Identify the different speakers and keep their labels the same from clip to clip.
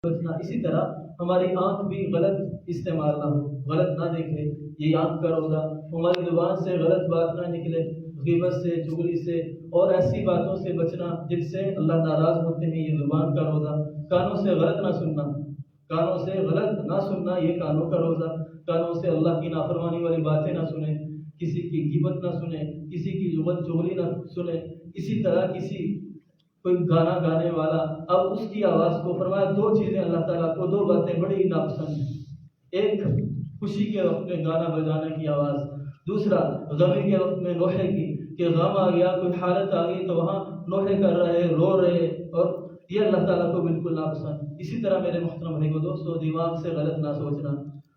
Speaker 1: بچنا. اسی طرح ہماری آنکھ بھی غلط استعمال نہ ہو، غلط نہ دیکھے، یہ آنکھ کا روزہ. ہماری زبان سے غلط بات نہ نکلے، غیبت سے، چغلی سے اور ایسی باتوں سے بچنا جن سے اللہ ناراض ہوتے ہیں، یہ زبان کا روزہ. کانوں سے غلط نہ سننا، کانوں سے غلط نہ سننا، یہ کانوں کا روزہ. کانوں سے اللہ کی نافرمانی والی باتیں نہ سنیں، کسی کی غیبت نہ سنیں، کسی کی چغلی نہ سنیں. اسی طرح کوئی گانا گانے والا، اب اس کی آواز کو فرمایا دو چیزیں اللہ تعالیٰ کو، دو باتیں بڑی ناپسند ہیں. ایک خوشی کے وقت میں گانا بجانے کی آواز، دوسرا غمی کے وقت میں نوحے کی، کہ غم آ گیا، کوئی حالت آ گئی تو وہاں نوحے کر رہے، رو رہے، اور یہ اللہ تعالیٰ کو بالکل ناپسند. اسی طرح میرے محترم بھائی کو دوستو، دماغ سے غلط نہ سوچنا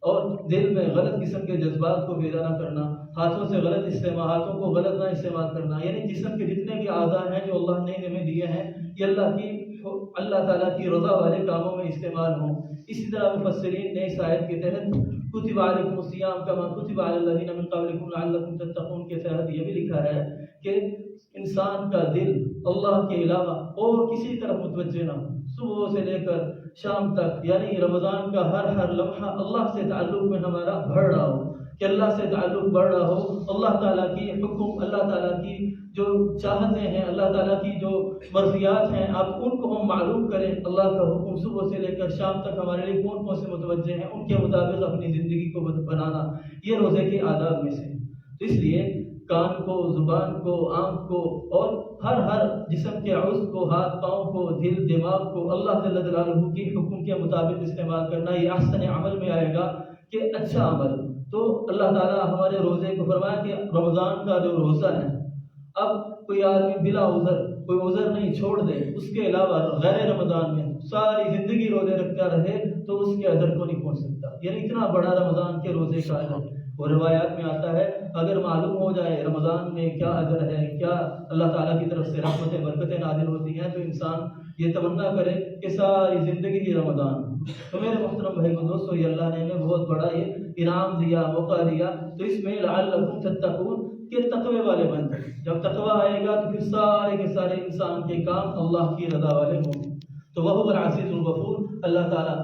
Speaker 1: اور دل میں غلط قسم کے جذبات کو پیدا نہ کرنا، ہاتھوں سے غلط استعمال، ہاتھوں کو غلط نہ استعمال کرنا. یعنی جسم کے جتنے بھی اعضاء ہیں جو اللہ نے ہمیں دیے ہیں، یہ اللہ تعالیٰ کی رضا والے کاموں میں استعمال ہوں. اسی طرح مفسرین نے اس آیت کے تحت کتب علیکم الصیام کما کتب علی الذین من قبلکم لعلکم تتقون کے تحت یہ بھی لکھا ہے کہ انسان کا دل اللہ کے علاوہ اور کسی طرف متوجہ نہ ہو. صبح سے لے کر شام تک، یعنی رمضان کا ہر لمحہ اللہ سے تعلق میں ہمارا بڑھ رہا ہو، کہ اللہ سے تعلق بڑھ رہا ہو. اللہ تعالیٰ کی حکم، اللہ تعالیٰ کی جو چاہتیں ہیں، اللہ تعالیٰ کی جو مرضیات ہیں، آپ ان کو ہم معلوم کریں. اللہ کا حکم صبح سے لے کر شام تک ہمارے لیے کون کون سے متوجہ ہیں، ان کے مطابق اپنی زندگی کو بنانا، یہ روزے کے آداب میں سے. تو اس لیے کان کو، زبان کو، آنکھ کو اور ہر جسم کے عضو کو، ہاتھ پاؤں کو، دل دماغ کو اللہ جل جلالہ کی حکم کے مطابق استعمال کرنا، یہ احسن عمل میں آئے گا کہ اچھا عمل. تو اللہ تعالیٰ ہمارے روزے کو فرمایا کہ رمضان کا جو روزہ ہے، اب کوئی آدمی بلا عذر، کوئی عذر نہیں چھوڑ دے، اس کے علاوہ غیر رمضان میں ساری زندگی روزے رکھتا رہے تو اس کے اجر کو نہیں پہنچ سکتا. یعنی اتنا بڑا رمضان کے روزے کا اجر. اور روایات میں آتا ہے اگر معلوم ہو جائے رمضان میں کیا اجر ہے، کیا اللہ تعالیٰ کی طرف سے رحمتیں برکتیں نازل ہوتی ہیں، تو انسان یہ تمنا کرے کہ ساری زندگی ہی رمضان. تو میرے محترم بھائی کو دوستو، یہ اللہ نے ہمیں بہت بڑا یہ انعام دیا، موقع دیا. تو اس میں لعلکم تتقون کہ تقوی والے بن جائیں. جب تقوی آئے گا تو پھر سارے کے سارے انسان کے کام اللہ کی رضا والے ہوں گے. تو وہ العزیز الغفور، اللہ تعالیٰ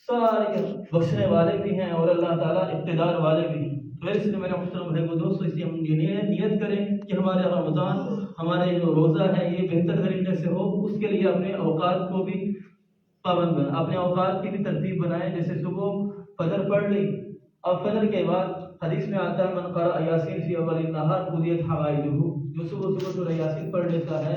Speaker 1: سارے بخشنے والے بھی ہیں اور اللہ تعالیٰ اقتدار والے بھی ہیں. تو اس لیے میرے محترم بھائی کو دوستو، اس لیے ہم یہ نیت کریں کہ ہمارے رمضان، ہمارے جو روزہ ہے، یہ بہتر طریقے سے ہو. اس کے لیے اپنے اوقات کو بھی پابند بنائیں، اپنے اوقات کی بھی ترتیب بنائیں. جیسے صبح فجر پڑھ لی، اور فجر کے بعد حدیث میں آتا ہے من قرأ یاسین فی اول النہار قضیت حوائجہ، جو صبح سورہ یاسین پڑھ لیتا ہے،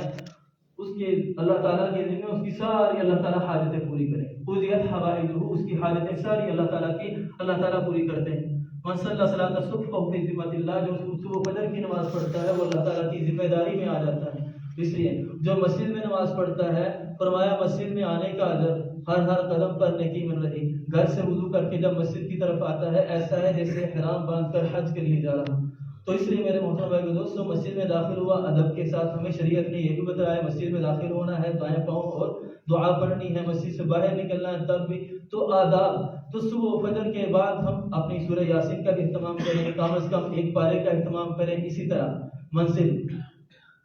Speaker 1: اس کے اللہ تعالیٰ کے دن میں اس کی ساری اللہ تعالیٰ حاجتیں پوری کریں. قضیت حوائجہ، اس کی حاجتیں ساری اللہ تعالیٰ پوری کرتے ہیں. من صلی صلاۃ الصبح فہو فی ذمۃ اللہ، جو صبح فجر کی نماز پڑھتا ہے وہ اللہ تعالیٰ کی ذمہ داری میں آ جاتا ہے. اس لیے جو مسجد میں نماز پڑھتا ہے، فرمایا مسجد میں آنے کا اجر، ہر قدم پر نیکی مل رہی. گھر سے وضو کر کے جب مسجد کی طرف آتا ہے، ایسا ہے جیسے احرام باندھ کر حج کے لیے جا رہا. تو اس لیے میرے محترم بھائی دوستوں، مسجد میں داخل ہوا ادب کے ساتھ. ہمیں شریعت نے یہ بھی بتایا مسجد میں داخل ہونا ہے دائیں پاؤں اور دعا پڑھنی ہے. مسجد سے باہر نکلنا ہے تب بھی. تو آداب، تو صبح فجر کے بعد ہم اپنی سورہ یاسین کا بھی اہتمام کریں، کم از کم ایک پارے کا اہتمام کریں. اسی طرح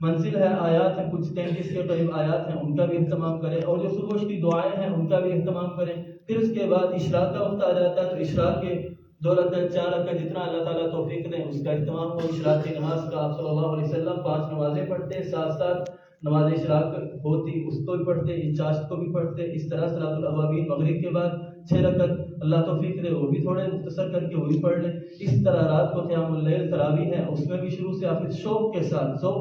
Speaker 1: منزل ہے، آیات ہیں کچھ 33 کے قریب آیات ہیں، ان کا بھی اہتمام کریں. اور جو صبح کی دعائیں ہیں ان کا بھی اہتمام کریں. پھر اس کے بعد اشراق کا وقت آ جاتا ہے، تو اشراق کے 2 رکعت 4 رکعت جتنا اللہ تعالیٰ توفیق دیں اس کا اہتمام ہو. اشراق کی نماز کا آپ صلی اللہ علیہ وسلم 5 نمازیں پڑھتے، ساتھ نماز اشراق ہوتی اس کو بھی پڑھتے، چاشت کو بھی پڑھتے. اس طرح صلاۃ الاوابین مغرب کے بعد 6 رکعت اللہ توفیق دے وہ بھی تھوڑے مختصر کر کے وہ بھی پڑھ لیں. اس طرح رات کو قیام اللیل تراویح ہے، اس میں بھی شروع سے آخر ذوق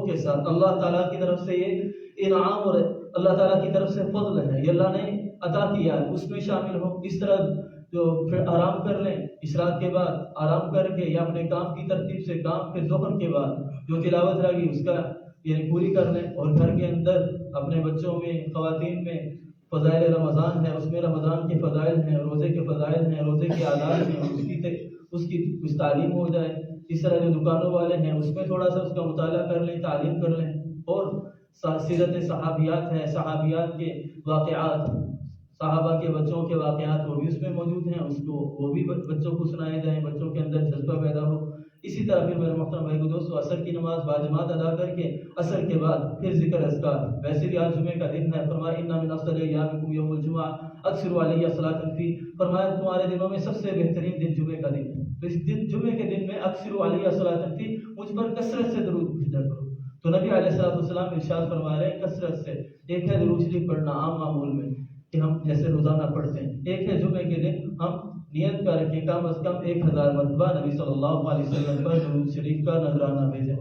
Speaker 1: کے ساتھ اللہ تعالیٰ کی طرف سے یہ انعام اور اللہ تعالیٰ کی طرف سے فضل ہے، یہ اللہ نے عطا کیا ہے، اس میں شامل ہو. اس طرح جو پھر آرام کر لیں، اشراق کے بعد آرام کر کے یا اپنے کام کی ترتیب سے کام، پھر ظہر کے بعد جو تلاوت رہ گئی اس کا یعنی پوری کر لیں. اور گھر کے اندر اپنے بچوں میں، خواتین میں فضائل رمضان ہے، اس میں رمضان کے فضائل ہیں، روزے کے فضائل ہیں، روزے کے آداب ہیں، اس کی کچھ تعلیم ہو جائے. اس طرح جو دکانوں والے ہیں اس میں تھوڑا سا اس کا مطالعہ کر لیں، تعلیم کر لیں. اور سیرت صحابیات ہے، صحابیات کے واقعات، صحابہ کے کے بچوں کے واقعات وہ بھی اس میں موجود ہیں، اس کو وہ بھی بچوں کو سنائے جائیں، بچوں کے اندر جذبہ پیدا ہو۔ اسی طرح پھر میرے محترم بھائی کو دوستو عصر کی نماز باجماعت ادا کر کے عصر کے بعد پھر ذکر اذکار، ویسے بھی آج جمعے کا دن ہے، فرمایا ان من افضل ایامکم یوم الجمعہ اکثروا علی صلاۃ فی، فرمایا تمہارے دنوں میں سب سے بہترین دن جمعے کا دن ہے، تو اس دن جمعے کے دن میں اکثروا علی صلاۃ فی، مجھ پر کثرت سے درود بھیجا کرو۔ تو نبی علیہ الصلوۃ والسلام ارشاد فرما رہے ہیں کثرت سے، ایک ہے درود شریف پڑھنا عام معمول میں کہ ہم جیسے روزانہ پڑھتے ہیں، ایک ہے جمعے کے دن ہم نیت کر کے کم از کم 1000 مرتبہ نبی صلی اللہ علیہ وسلم پر درود شریف کا نذرانہ بھیجیں۔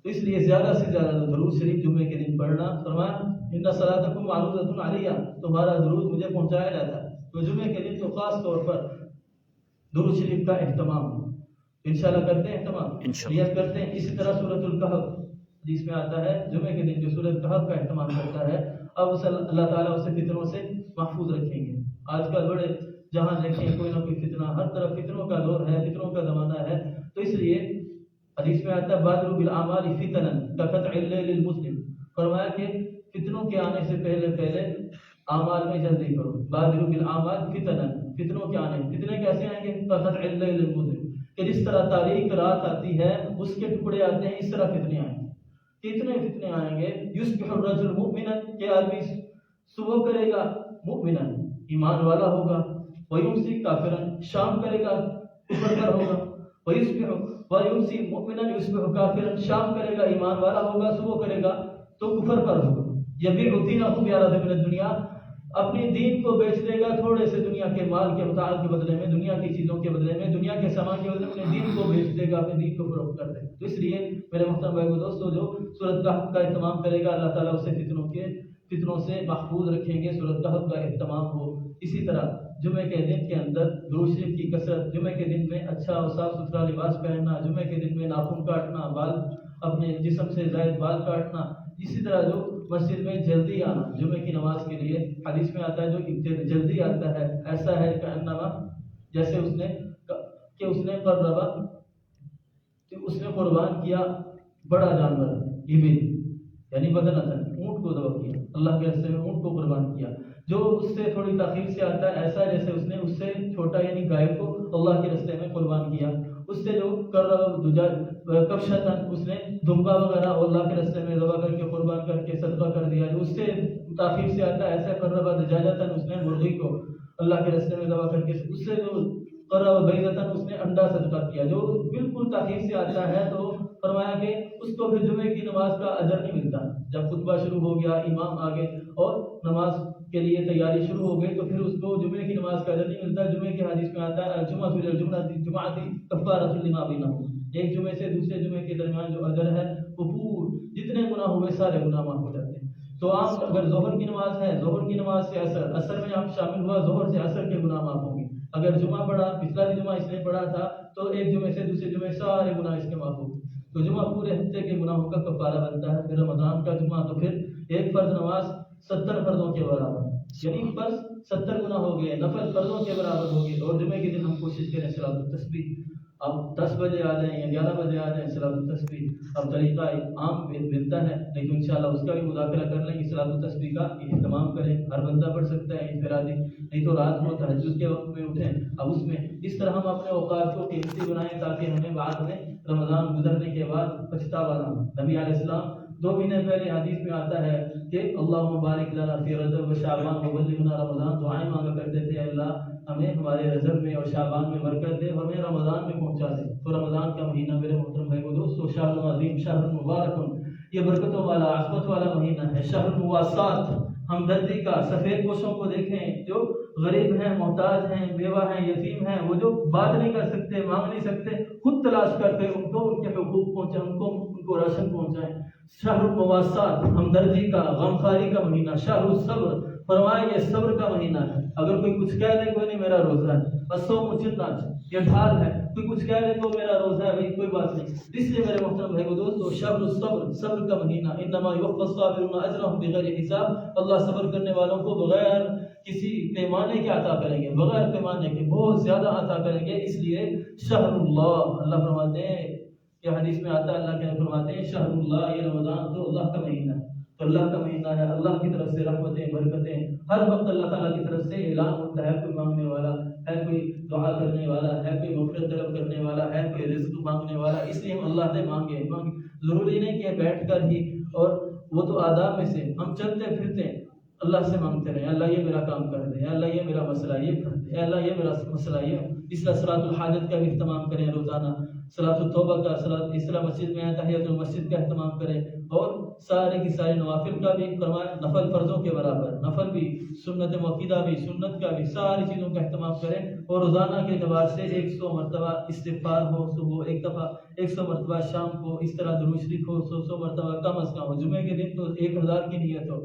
Speaker 1: تو اس لیے زیادہ سے زیادہ درود شریف جمعے کے دن پڑھنا، فرمایا ان صلاتکم معروضۃ علیہ، تمہارا درود مجھے پہنچایا جاتا ہے، تو جمعے کے دن تو خاص طور پر درود شریف کا اہتمام انشاءاللہ کرتے ہیں، اہتمام نیت کرتے ہیں۔ اسی طرح سورۃ الکہف حدیث میں آتا ہے جمعے کے دن جو سورۃ کہف کا اہتمام کرتا ہے اب اسے اللہ تعالیٰ اسے فتنوں سے محفوظ رکھیں گے۔ آج کل بڑے جہاں دیکھیں کوئی نہ کوئی فتنہ، ہر طرف فتنوں کا دور ہے، فتنوں کا زمانہ ہے، تو اس لیے حدیث میں آتا ہے بادروا بالاعمال فتنا کقطع الليل للمسلم، فرمایا کہ فتنوں کے آنے سے پہلے اعمال میں جلدی کرو، بادروا بالاعمال فتنا، فتنوں کے آنے، فتنے کیسے آئیں گے؟ کقطع الليل للمسلم، کہ جس طرح تاریک رات آتی ہے اس کے ٹکڑے آتے ہیں، اس طرح فتنے آئیں گے۔ کتنے فتنے آئیں گے؟ یصبح الرجل مؤمنا، کہ آدمی صبح کرے گا مؤمنا ایمان والا ہوگا، ویمسی کافرا شام کرے گا کفر پر ہوگا، ویمسی مؤمنا یصبح کافرا شام کرے گا ایمان والا ہوگا، صبح کرے گا تو کفر پر ہوگا۔ یبیع دینہ بعرض من الدنیا، اپنی دین کو بیچ دے گا تھوڑے سے دنیا کے مال کے متاع کے بدلے میں، دنیا کی چیزوں کے بدلے میں، دنیا کے سامان کے بدلے میں اپنے دین کو بیچ دے گا، اپنے دین کو فروخت کر دے گا۔ تو اس لیے میرے محترم بھائی دوستو جو سورۃ کہف کا اہتمام کرے گا اللہ تعالیٰ اسے فتنوں سے محفوظ رکھیں گے، سورۃ کہف کا اہتمام ہو۔ اسی طرح جمعے کے دن کے اندر درود شریف کی کثرت، جمعے کے دن میں اچھا اور صاف ستھرا لباس پہننا، جمعے کے دن میں ناخن کاٹنا، بال اپنے جسم سے زائد بال کاٹنا، اسی طرح جو مسجد میں جلدی آنا جمعے کی نماز کے لیے، حدیث میں آتا ہے جو جلدی آتا ہے ایسا ہے کہ انما جیسے اس نے قربان کیا بڑا جانور ابل، یعنی بدنۃ اونٹ کو ذبح کیا، اللہ کے راستے میں اونٹ کو قربان کیا۔ جو اس سے تھوڑی تاخیر سے آتا ہے ایسا جیسے اس سے چھوٹا یعنی گائے کو اللہ کے راستے میں قربان کیا۔ اس سے جو کبشتاً اس نے دمبا وغیرہ اللہ کے راستے میں ذبح کر کے قربان کر کے صدقہ کر دیا۔ جو اس سے تاخیر سے آتا ہے ایسا قربا دجاجتاً اس نے مرغی کو اللہ کے راستے میں ذبح کر کے، اس سے جو قربا بیضتاً اس نے انڈا صدقہ کیا۔ جو بالکل تاخیر سے آتا ہے تو فرمایا کہ اس کو پھر جمعے کی نماز کا اجر نہیں ملتا۔ جب خطبہ شروع ہو گیا، امام آگے اور نماز کے لیے تیاری شروع ہو گئی تو پھر اس کو جمعے کی نماز کا اجر نہیں ملتا۔ جمعے کے حدیث میں آتا ہے الجمعۃ الی الجمعۃ کفارۃ لما بینہما، ایک جمعے سے دوسرے جمعے کے درمیان جو اجر ہے وہ جتنے گناہ ہوئے سارے گناہ معاف ہو جاتے ہیں۔ تو آپ اگر ظہر کی نماز ہے، ظہر کی نماز سے عصر میں آپ شامل ہوا، ظہر سے عصر کے گناہ معاف ہوں گے۔ اگر جمعہ پڑھا، پچھلا بھی جمعہ اس نے پڑھا تھا تو ایک جمعے سے دوسرے جمعے سارے گناہ اس کے معاف ہوں گے۔ تو جمعہ پورے ہفتے کے گناہوں کا کفارہ بنتا ہے۔ پھر رمضان کا جمعہ تو پھر ایک فرض نماز 70 فرضوں کے برابر، یعنی فرض 70 گناہ ہو گئے، نفل فرضوں کے برابر ہو گئے۔ اور جمعے کے دن ہم کوشش کریں صلاۃ التسبیح، اب 10 بجے آ جائیں یا 11 بجے آ جائیں صلاۃ التسبیح اب طریقہ عام ملتا ہے، لیکن انشاءاللہ اس کا بھی مذاکرہ کر لیں کہ صلاۃ التسبیح کا اہتمام کریں۔ ہر بندہ پڑھ سکتا ہے انفرادی، نہیں تو رات کو تہجد کے وقت میں اٹھیں۔ اب اس میں اس طرح ہم اپنے اوقات کو قیمتی بنائیں تاکہ ہمیں بعد میں رمضان گزرنے کے بعد پچھتاوا نہ ہو۔ نبی علیہ السلام 2 مہینے پہلے حدیث میں آتا ہے کہ اللہم بارک لنا فی رجب و شعبان وبلغنا رمضان، دعائیں مانگا کرتے تھے اللہ ہمیں ہمارے رجب میں اور شعبان میں برکت دے، ہمیں رمضان میں پہنچا دے۔ تو رمضان کا مہینہ میرے محترم بھائی و دوستو شہر عظیم، شہر مبارک، یہ برکتوں والا عظمت والا مہینہ ہے، شہر مواسات، ہمدردی کا۔ سفید پوشوں کو دیکھیں جو غریب ہیں، محتاج ہیں، بیوہ ہیں، یتیم ہیں، وہ جو بات نہیں کر سکتے، مانگ نہیں سکتے، خود تلاش کرتے ان کو ان کے حقوق پہنچائیں، ان کو راشن پہنچائیں۔ شہر مواسات، ہمدردی کا، غمخواری کا مہینہ۔ شہر الصبر، فرمایا یہ صبر کا مہینہ ہے۔ اگر کوئی کچھ کہہ دے کوئی نہیں میرا روزہ ہے، الصوم جنۃ، یہ ڈھال ہے، کوئی کچھ کہہ دے تو میرا روزہ ہے بھائی، کوئی بات نہیں۔ اس لیے میرے محترم بھائی دوستو شہر الصبر، صبر کا مہینہ۔ انما یوفی الصابرون اجرهم بغیر حساب، اللہ صبر کرنے والوں کو بغیر کسی پیمانے کے عطا کریں گے، بغیر پیمانے کے بہت زیادہ عطا کریں گے۔ اس لیے شہر اللہ فرماتے ہیں، یہ حدیث میں آتا ہے اللہ کے فرماتے ہیں شہر اللہ، یہ رمضان تو اللہ کا مہینہ ہے۔ تو اللہ کا مہینہ ہے، اللہ کی طرف سے رحمتیں برکتیں ہر وقت اللہ تعالیٰ کی طرف سے اعلان ہوتا ہے، کوئی مانگنے والا ہے، کوئی دعا کرنے والا ہے، کوئی مغفرت طلب کرنے والا ہے، کوئی رزق مانگنے والا، اس لیے ہم اللہ سے مانگے ضروری نہیں کہ بیٹھ کر ہی، اور وہ تو آداب میں سے ہم چلتے پھرتے اللہ سے مانگتے رہے، اللہ یہ میرا کام کر دے، اللہ یہ میرا مسئلہ یہ کر دے، اللہ یہ میرا مسئلہ یہ، اس طرح صلاۃ الحاجت کا بھی اہتمام کریں روزانہ، صلاۃ التوبہ کا، صلاۃ اس طرح مسجد میں تحیۃ المسجد کا اہتمام کریں، اور سارے کی سارے نوافل کا بھی فرمائے، نفل فرضوں کے برابر، نفل بھی، سنت موقدہ بھی، سنت کا بھی، ساری چیزوں کا اہتمام کریں، اور روزانہ کے اعتبار سے 100 مرتبہ استغفار ہو صبح ایک دفعہ، 100 مرتبہ شام کو، اس طرح درود شریف ہو 100 مرتبہ کم از کم ہو، جمعے کے دن تو 1000 کی نیت ہو،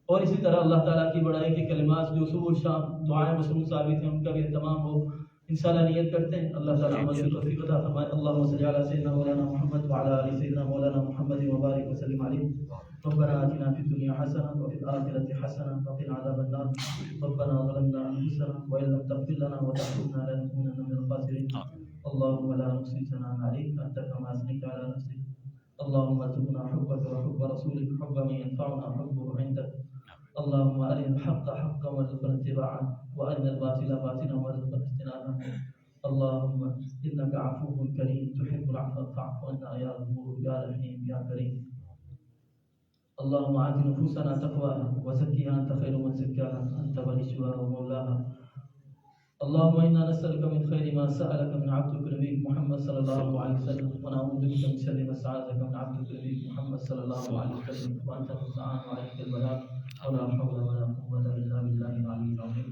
Speaker 1: اور اسی طرح اللہ تعالیٰ کی بڑائی کے کلمات جو صبح شام دعائیں مصروف ثابت ہیں ان کا بھی اہتمام ہو، انشاءاللہ نیت کرتے ہیں، اللہ تعالیٰ عمل کی توفیق عطا فرمائے۔ اللهم صل على سيدنا مولانا محمد وعلى آل سيدنا مولانا محمد وبارك وسلم عليه۔ ربنا آتنا في الدنيا حسنة وفي الآخرة حسنة وقنا عذاب النار۔ ربنا ظلمنا أنفسنا وإن لم تغفر لنا وترحمنا لنكونن من الخاسرين۔ اللهم لا نحصي ثناء عليك أنت كما أثنيت على نفسك۔ اللهم ارزقنا حبك وحب رسولك، حب من ينفعنا حبه عندك۔ اللهم أرنا الحق حقا وارزقنا اتباعه، وأرنا الباطل باطلا وارزقنا اجتنابه۔ اللهم إنك عفو كريم تحب العفو فاعف عنا يا غفور يا رحيم يا كريم۔ اللهم آت نفوسنا تقواها وزكها أنت خير من زكاها أنت وليها ومولاها۔ اللهم إنا نسألك من خير ما سألك من عبدك نبيك محمد صلى الله عليه وسلم، ونعوذ بك من شر ما استعاذك من عبدك نبيك محمد صلى الله عليه وسلم، وأنت المستعان وعليك البلاغ، ولا حول ولا قوة إلا بالله العلي العظيم۔